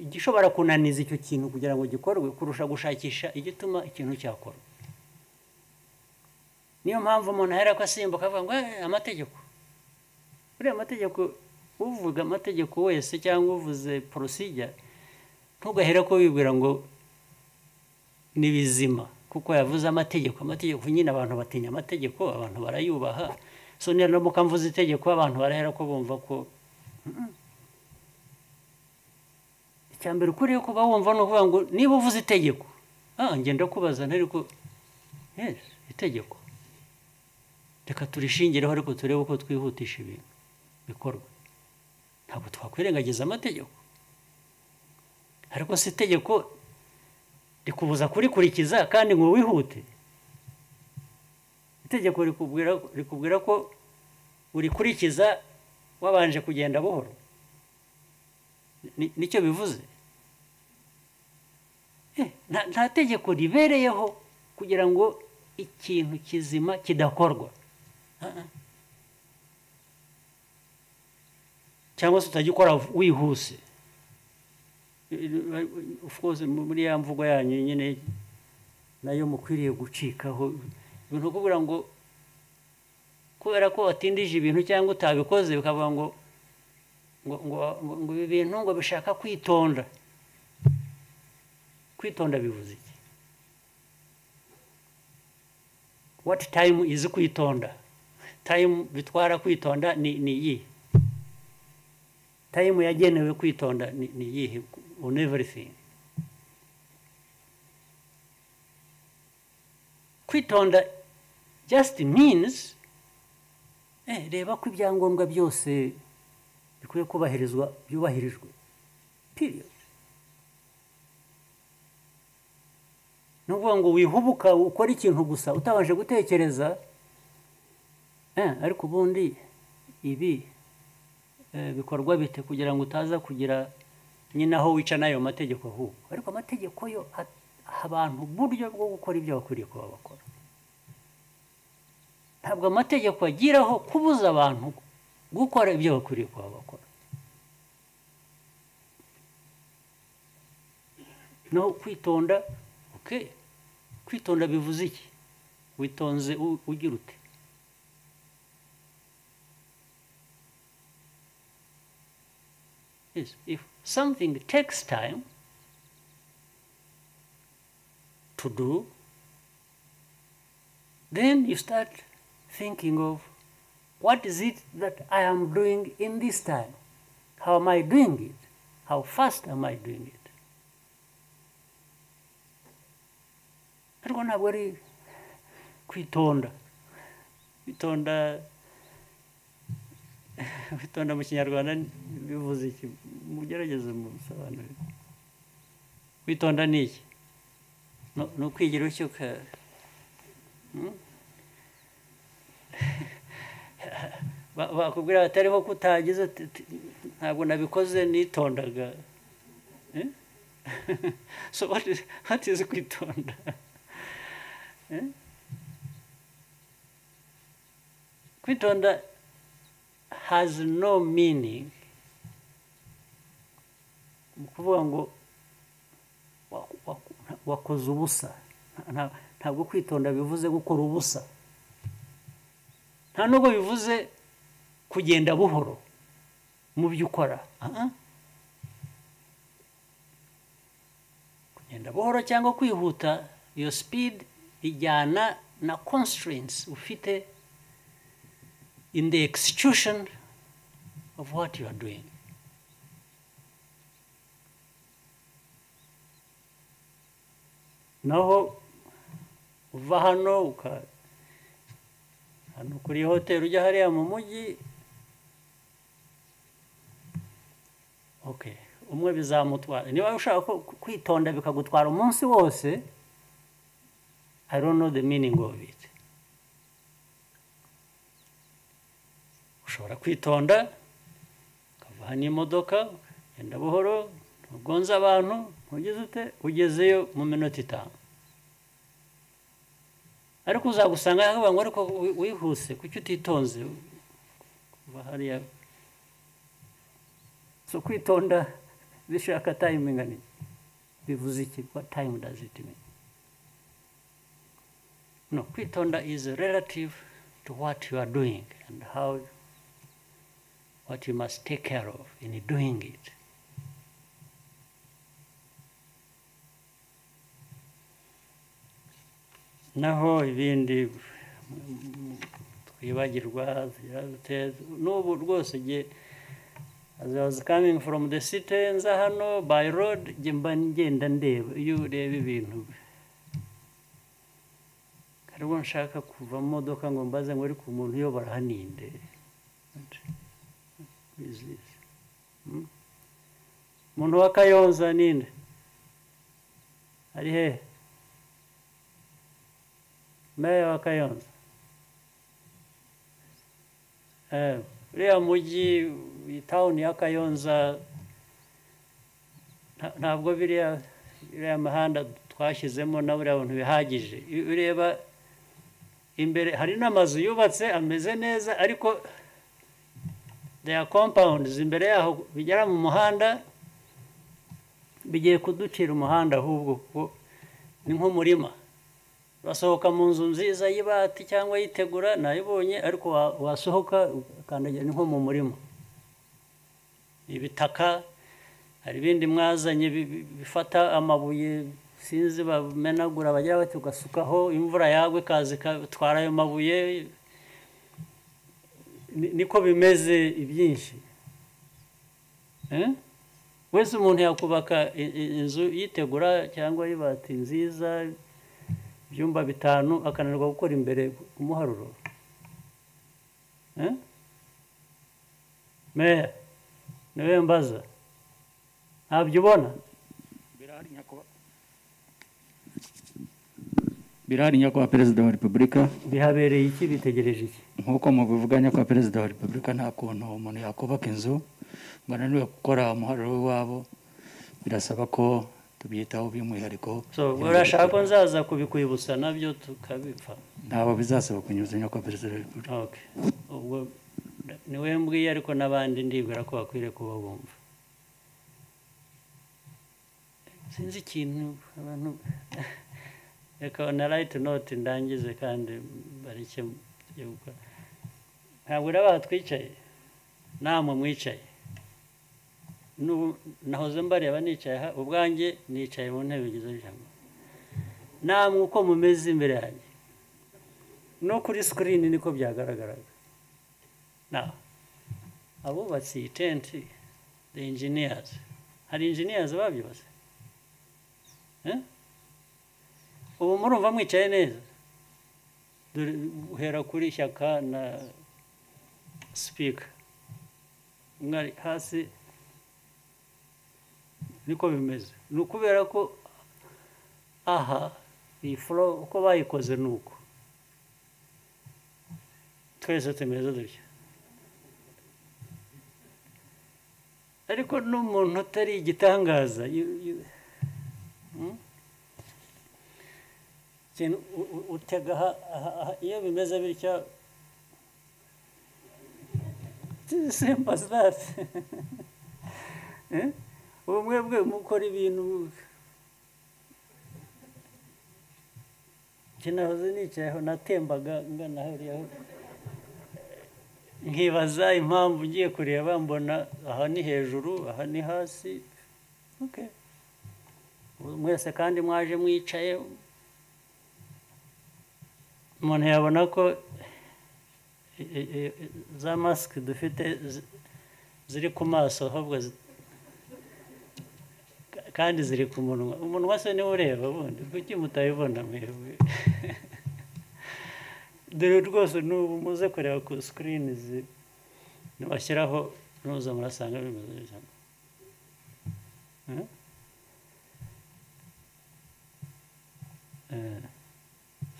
gishobora kunaniza icyo kintu kugira ngo gikorwe kurusha gushakisha igituma ikintu cyakorwa. Niyo mpamvu umuntu ahera ko asimbuka avuga ngo amategeko, buriya amategeko, uvuga amategeko wese cyangwa uvuze procedure, ntugahera ko wibwira ngo ni bizima kuko yavuze amategeko. Amategeko nyine abantu batinya amategeko, abantu barayubaha. So niyo mukamvuze itegeko abantu barahera ko bumva ko icyambere ukuriye kuba wumva no kuvuga ngo niba uvuze itegeko, ngenda kubaza ariko yes, itegeko reka turishingireho ariko turebe uko twihutisha ibintu bikorwa. Ntabwo twakwirengagiza amategeko. ariko si itegeko rikubuza kurikurikiza kandi ngo wihute. Itegeko rikubwira ko urikurikiza wabanje kugenda buhoro. Nicyo bivuze. Nta tegeko ribereyeho kugira ngo ikintu kizima kidakorwa. Cyangwa se utagikora wihuse. Of course muri ya mvugo yanyu nyine nayo mukwiriye gucikaho ibintu kugira ngo kubera ko watindije ibintu cyangwa utabikoze bikavuga ngo ibi bintu ngo bishaka kwitonda. Kwitonda bivuze iki? What time is kwitonda? Time bitwara kwitonda ni iyi. Time yagenewe kwitonda ni iyi on everything. Kwitonda just means reba ko ibyangombwa byose bikwiye kubahirizwa byubahirijwe. Period. Nuvuga ngo wihubuka ukora ikintu gusa utabanje gutekereza ariko ubundi ibi bikorwa bite kugira ngo utaza kugira nyine aho wica n'ayo mategeko ahubwo. Ariko amategeko yo abantu buryo bwo gukora ibyo bakwiriye kuba bakora. Ntabwo amategeko agiraho kubuza abantu gukora ibyo bakwiriye kuba bakora. No kwitonda, okay. Kwitonda bivuze iki? Witonze ugira ute? Yes, if something takes time to do, then you start thinking of what is it that I am doing in this time? How am I doing it? How fast am I doing it? Ariko ntabwo ari kwitonda. Kwitonda mu Kinyarwanda bivuze iki? Mugerageze mu bisobanuro. Kwitonda ni iki? No kwigira ucyuka. Bakubwira batariho kutagize ntabwo nabikoze nitondaga. So what is kwitonda? Kwitonda has no meaning. Kuvuga ngo wakoze ubusa. Ntabwo kwitonda bivuze gukora ubusa. Nta nubwo bivuze kugenda buhoro mu byo ukora. Kugenda buhoro cyangwa kwihuta, iyo speed ijyana na constraints ufite in the execution of what you are doing. Naho uva hano hano kuri hoteli ujya hariya mu mujyi, okay, umwe bizamutwara. Niba ushaka kwitonda bikagutwara umunsi wose, I don't know the meaning of it. Ushobora kwitonda ukava hano imodoka ugenda buhoro ntugonze abantu ugezeyo mu minota 5. Ariko uzagusanga yavuga ngo ariko wihuse kuki utitonze kuva hariya. So kwitonda bishaka time ingana bivuze iki? What time does it mean? No, kwitonda is relative to what you are doing and what you must take care of in doing it. Naho ibindi twibagirwa n'ubu rwose as I was coming from the city nza hano by road mba ngenda ndeba iyo ureba ibintu kariko nshaka kuva mu modoka ngo mbaze ngo ariko umuntu uyobora haninde umuntu wa Kayonza ninde ari hehe meya wa Kayonza uriya mujyi tawuni ya Kayonza ntabwo biriya mahanda twashyizemo na buriya bintu bihagije ureba imbere hari n'amazu yubatse ameze neza ariko their compounds imbere yaho bigera mu muhanda bigiye kuducira umuhanda ahubwo ni nk'umurima urasohoka mu nzu nziza y'ibati cyangwa yitegura nayibonye ariko wasohoka ukandagira ni nko mu murima ibitaka hari ibindi mwazanye bifata amabuye sinzi bamenagura bagira bati ugasukaho imvura yagwe kazi katwara ayo mabuye niko bimeze ibyinshi wese umuntu yakubaka inzu yitegura cyangwa y'ibati nziza ibyumba 5 akananirwa gukora imbere ku muharuro meya niwe mbaza ntabyo ubona birahari nyakubahwa perezida wa repubulika bihabereye iki bitegereje iki nk'uko mubivuga nyakubahwa perezida wa repubulika nta kuntu umuntu yakubaka inzu ngo ananiwe gukora umuharuro w'iwabo birasaba ko tubyitaho by'umwihariko urashaka ko nzaza kubikwibutsa nabyo tukabipfa ntabwo bizasaba kunyuza nyakubahwa perezida wa repubulika ubwo niwe mbwiye ariko n'abandi ndibwira ko bakwiriye kuba bumva sinzi ikintu abantu reka na right note ndangize kandi bareke gukora ntabwo raba twicaye namwe mwicaye nahoze mbareba nicaye ubwanjye nicaye mu ntebe bigize ijambo namwe uko mumeze imbere yanjye no kuri screen niko byagaragaraga abubatsi iyi tenti the engineers hari engineers babyubatse ubu murumva mwicaye neza uhera kuri Shyaka na speaker mwari hasi niko bimeze ni ukubera ko aha iyi flow uko bayikoze nuko twese tumeze dutya ariko n'umuntu utari igitangaza utega iyo bimeze bityo simple as that ubumwe bwe mukora ibintu kinahoze nicayeho natembaga ngana hariya nkibaza impamvu ngiye kureba mbona aha ni hejuru aha ni hasi mwese kandi mwaje mwicaye umuntu yabona ko za masike dufite ziri ku maso ahubwo kandi ziri ku munwa umunwa se niwe ureba ubundi kuki mutabibona mwebwe dore rwose n'ubu muze kureba ku screen nibashyiraho nuza murasanga bimeze cyane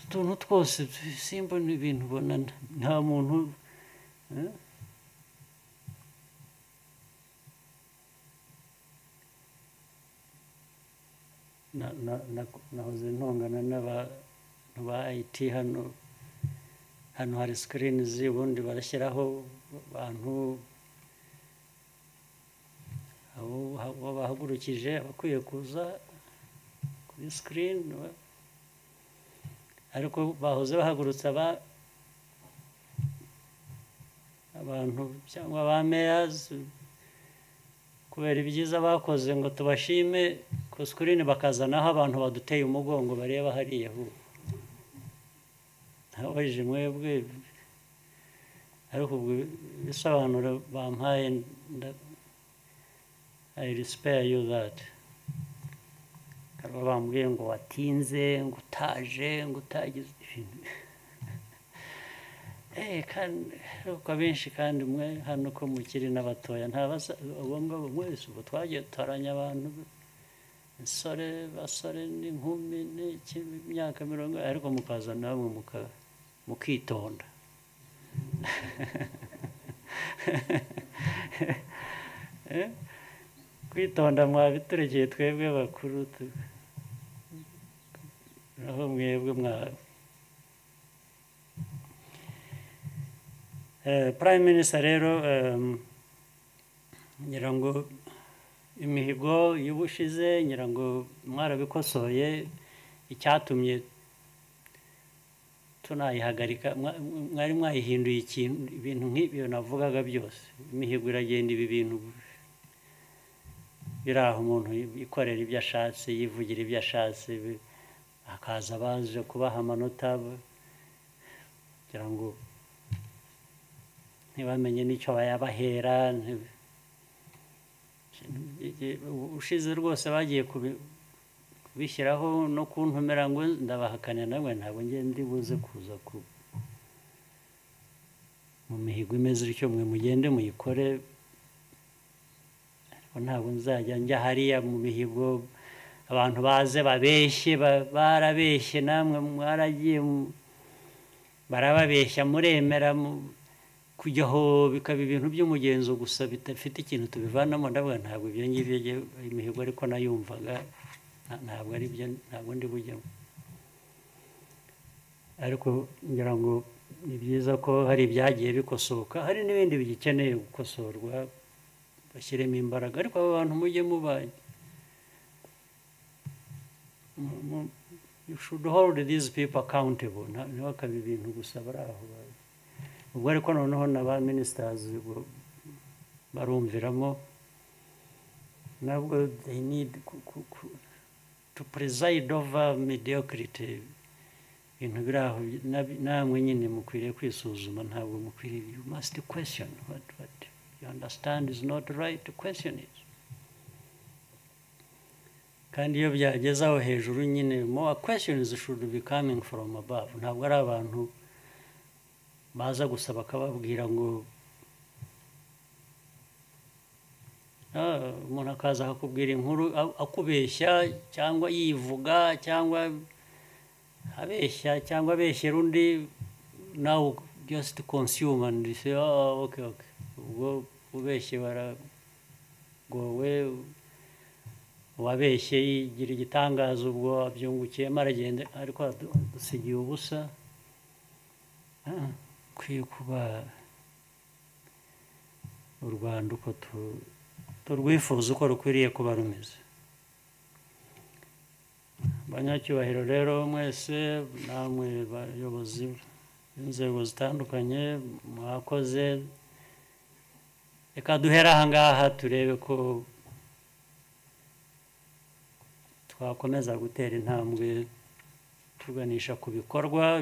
utuntu twose simbona ibintu ubona nta muntu nahoze ntongana n'abantu ba IT hano hari screen ubundi barashyiraho abantu abo bahagurukije abakwiye kuza kuri screen ariko bahoze bahagurutsa abantu cyangwa ba mayors kubera ibyiza bakoze ngo tubashime ku screen bakazanaho abantu baduteye umugongo bareba hariya ntabajije mwebwe ariko bisobanuro bampaye I respect you that karaba bambwiye ngo watinze ngo utaje ngo utagize ibintu kandi uko benshi kandi mwe hano ko mukiri n'abatoya ntabaza ubwo mwese ubu twagiye tutaranya abantu basore n'inkumi imyaka mirongo, ariko mukaza namwe mukitonda. Kwitonda mwabiturekeye twebwe bakuru, naho mwebwe Prime Minister rero ngira ngo imihigo y'ubushize ngira ngo mwarabikosoye, icyatumye tunayihagarika mwari mwayihinduye ibintu nk'ibyo navugaga byose. Imihigo iragenda ibi bintu biraho, umuntu yikorera ibyo ashatse, yivugira ibyo ashatse, hakaza baje kubaha amanota kugira ngo ntibamenye n'icyo bayabahera. Ushize rwose bagiye kubishyiraho no kuntumira ngo ndabahakanira, nawe ntabwo ngiye ndibuze kuza mu mihigo imeze utyo, mwe mugende muyikore, ariko ntabwo nzajya njya hariya mu mihigo abantu baze babeshye, barabeshye namwe mwaragiye barababeshya muremera kujyaho, bikaba ibintu by'umugenzo gusa bidafite ikintu tubivanamo. Ndavuga ntabwo ibyo ngibyo imihigo ariko nayumvaga ntabwo ari byo, ntabwo ndi bujyemo. Ariko ngira ngo ni byiza ko hari ibyagiye bikosoka, hari n'ibindi bigikeneye gukosorwa, bashyiremo imbaraga. Ariko aba bantu mujye you should hold these people accountable, ntibakabe ibintu gusa bari aho. Ubwo ariko noneho na ba ministers barumviramo, nabwo they need to preside over mediocrity. Ibintu biri aho namwe nyine mukwiriye kwisuzuma, ntabwo mukwiriye, you must question what you understand is not right, to question it. Kandi iyo byageze aho hejuru nyine, more questions should be coming from above. Ntabwo ari abantu baza gusa bakababwira ngo umuntu akaza akakubwira inkuru akubeshya cyangwa yivuga cyangwa abeshya cyangwa abeshyera undi, now just consume and say okay. Ubwo ubeshye baragowe, uwabeshye yigira igitangaza, ubwo abyungukiyemo aragenda, ariko dusigiye ubusa. Kwiye kuba u Rwanda uko turwifuza, uko rukwiriye kuba rumeze. Banyacyubahiro rero mwese, namwe bayobozi b'inzego zitandukanye, mwakoze. Reka duhere aha ngaha turebe ko twakomeza gutera intambwe tuganisha ku bikorwa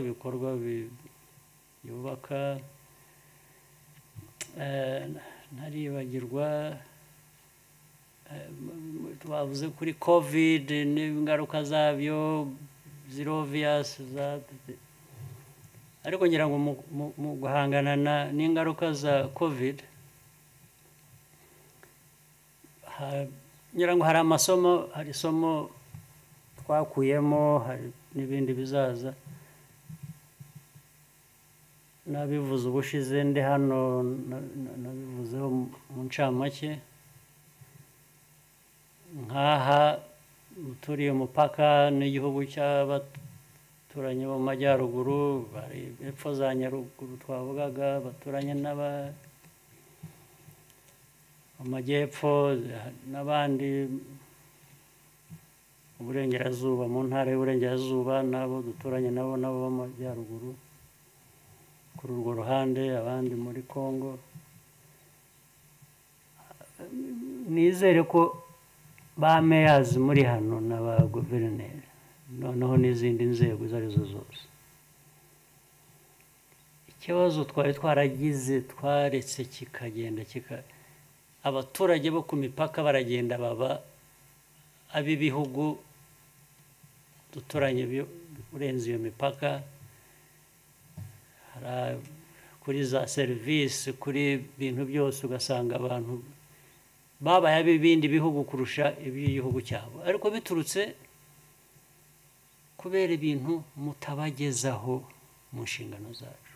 yubaka. Ntaribagirwa twavuze kuri covid n'ingaruka zabyo ziri obvious, ariko ngira ngo mu guhangana n'ingaruka za covid, ngira ngo hari isomo twakuyemo, hari n'ibindi bizaza. Nabivuze ubushize ndi hano, nabivuzeho mu ncamake. Nk'aha turiye umupaka n'igihugu cy'abaturanyi bo mu majyaruguru, bari epfo za Nyaruguru twavugaga, baturanye mu majyepfo, n'abandi mu burengerazuba, mu ntara y'uburengerazuba, nabo duturanye nabo mu majyaruguru kuri urwo ruhande, abandi muri Congo. Nizere ko ba mayors muri hano n'aba guverineri, noneho n'izindi nzego izo arizo zose, ikibazo twari twaragize twaretse kikagenda abaturage bo ku mipaka baragenda baba ab'ibihugu duturanye urenze iyo mipaka, kuri za serivisi, kuri bintu byose ugasanga abantu babaye ab'ibindi bihugu kurusha iby'igihugu cyabo, ariko biturutse kubera ibintu mutabagezaho mu nshingano zacu.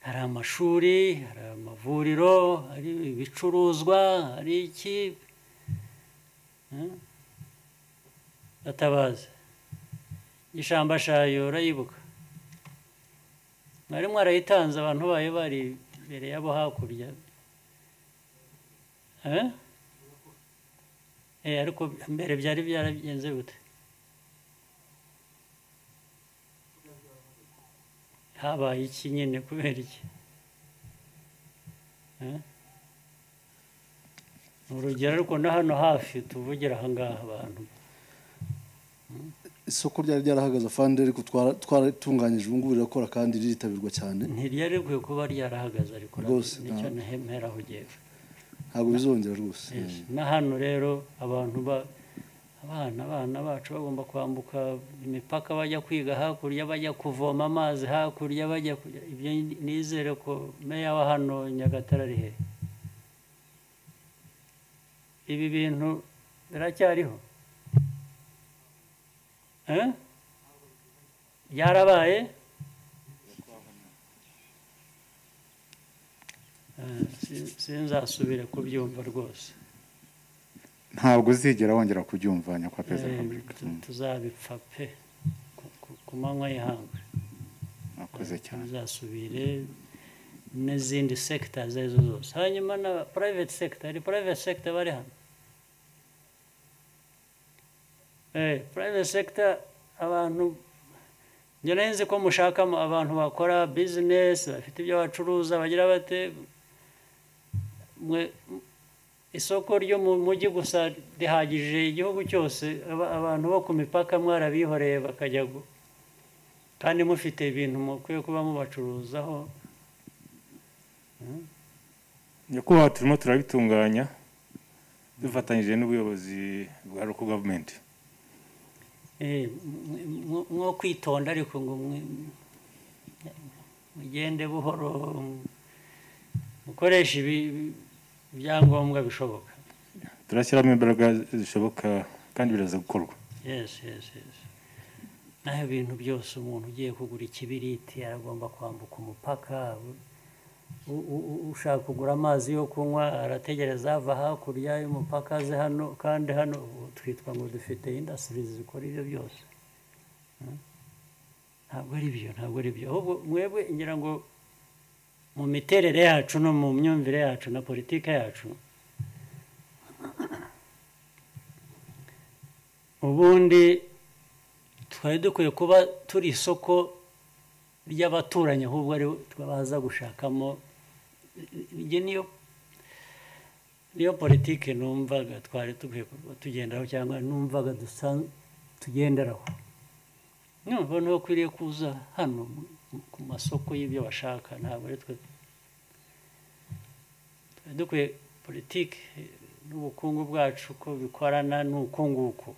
Hari amashuri, hari amavuriro, hari ibicuruzwa, hari iki Gatabazi, Gishamba shayo urayibuka, mwari mwarayitanze abantu bayo bari imbere yabo hakurya, ariko mbere byari byaragenze gute? Habaye iki nyine kubera iki? Urugero ariko na hano hafi tuvugira aha ngaha abantu, isoko ryari ryarahagaze afande, ariko twaratunganyije ubu ngubu rirakora kandi riritabirwa cyane. ntiryari rikwiye kuba ryarahagaze, ariko Rwose, nicyo naheraho ugiye. ntabwo bizongera rwose. Na hano rero abantu abana bacu bagomba kwambuka imipaka bajya kwiga hakurya, bajya kuvoma amazi hakurya, bajya ibyo nizere ko meya wa hano Nyagatare ari he. Ibi bintu biracyariho byarabaye. Sinzasubire kubyumva rwose, ntabwo uzigera wongera kubyumva nyakubahwa perezida wa repubulika. tuzabipfa pe ku manywa y'ihanga. Mwakoze cyane. Tuzasubire n'izindi sector izo arizo zose. Hanyuma na private sector, hari private sector bari hano. Private sector abantu njye nzi ko mushaka abantu bakora business, bafite ibyo bacuruza, bagira bate. Isoko ryo mu mujyi gusa rihagije igihugu cyose, abantu bo ku mipaka mwarabihoreye bakajya kandi mufite ibintu mukwiye kuba mubacuruzaho. Nyakubahwa turimo turabitunganya dufatanyije n'ubuyobozi bwa local government. Mwo kwitonda ariko ngo mugende buhoro, mukoresha ibyangombwa bishoboka. Turashyiramo imbaraga zishoboka kandi biraza gukorwa. Yes. Naho ibintu byose umuntu ugiye kugura ikibiriti aragomba kwambuka umupaka. Ushaka kugura amazi yo kunywa arategereza ava hakurya y'umupaka aze hano, kandi hano twitwa ngo dufite industries zikora ibyo byose. Ntabwo ari byo. Ahubwo mwebwe ngira ngo mu miterere yacu no mu myumvire yacu na politike yacu, ubundi twari dukwiye kuba turi isoko ry'abaturanyi, ahubwo ari baza gushakamo. Niyo politike numvaga twari dukwiye tugenderaho, cyangwa numvaga tugenderaho. Numva niho kwiriye kuza hano ku masoko y'ibyo bashaka, ntabwo ari twe dukwiye politike n'ubukungu bwacu ko bikorana n'uko nguko.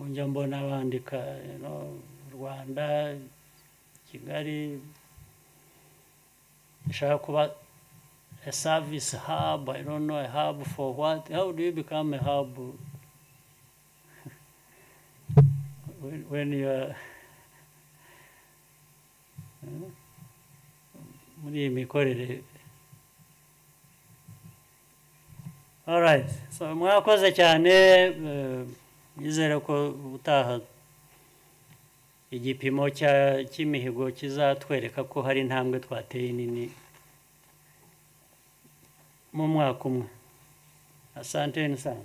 Njya mbona bandika Rwanda, Kigali ishaka kuba a service hub. I don't know, a hub for what? How do you become a hub when you are muri iyi mikorere? All right, so mwakoze cyane. Nizere ko ubutaha igipimo cy'imihigo kizatwereka ko hari intambwe twateye nini mu mwaka umwe. Asante sana.